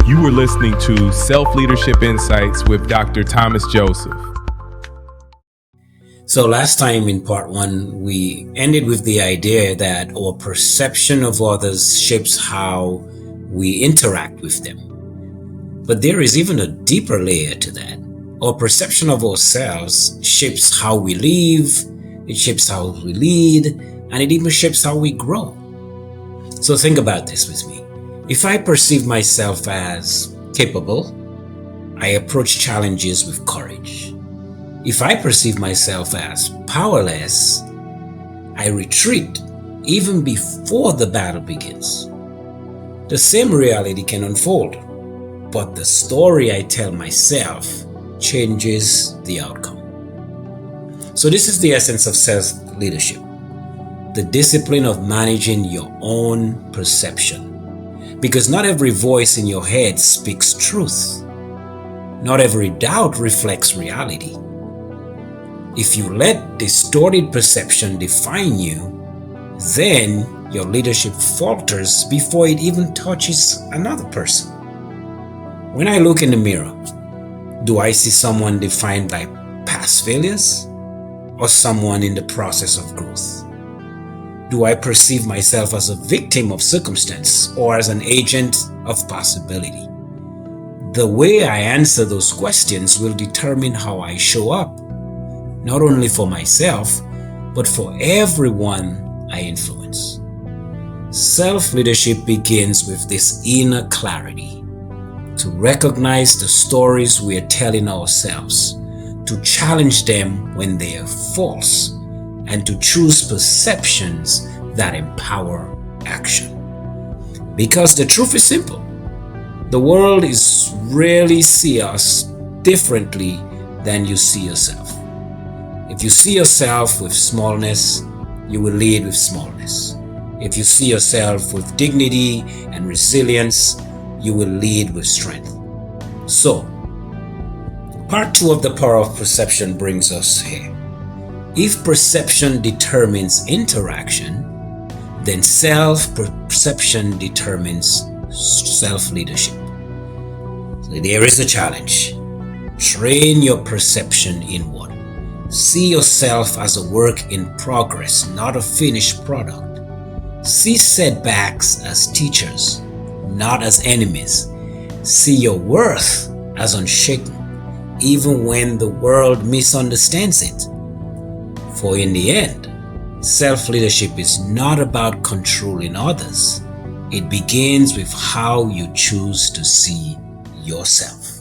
You were listening to Self-Leadership Insights with Dr. Thomas Joseph. So last time in part one, we ended with the idea that our perception of others shapes how we interact with them. But there is even a deeper layer to that. Our perception of ourselves shapes how we live, it shapes how we lead, and it even shapes how we grow. So think about this with me. If I perceive myself as capable, I approach challenges with courage. If I perceive myself as powerless, I retreat even before the battle begins. The same reality can unfold, but the story I tell myself changes the outcome. So this is the essence of self-leadership, the discipline of managing your own perception. Because not every voice in your head speaks truth. Not every doubt reflects reality. If you let distorted perception define you, then your leadership falters before it even touches another person. When I look in the mirror, do I see someone defined by past failures or someone in the process of growth? Do I perceive myself as a victim of circumstance or as an agent of possibility? The way I answer those questions will determine how I show up, not only for myself, but for everyone I influence. Self-leadership begins with this inner clarity, to recognize the stories we are telling ourselves, to challenge them when they are false, and to choose perceptions that empower action. Because the truth is simple. The world is rarely see us differently than you see yourself. If you see yourself with smallness, you will lead with smallness. If you see yourself with dignity and resilience, you will lead with strength. So, part 2 of the power of perception brings us here. If perception determines interaction, then self-perception determines self-leadership. So there is a challenge. Train your perception inward. See yourself as a work in progress, not a finished product. See setbacks as teachers, not as enemies. See your worth as unshaken, even when the world misunderstands it. For in the end, self-leadership is not about controlling others. It begins with how you choose to see yourself.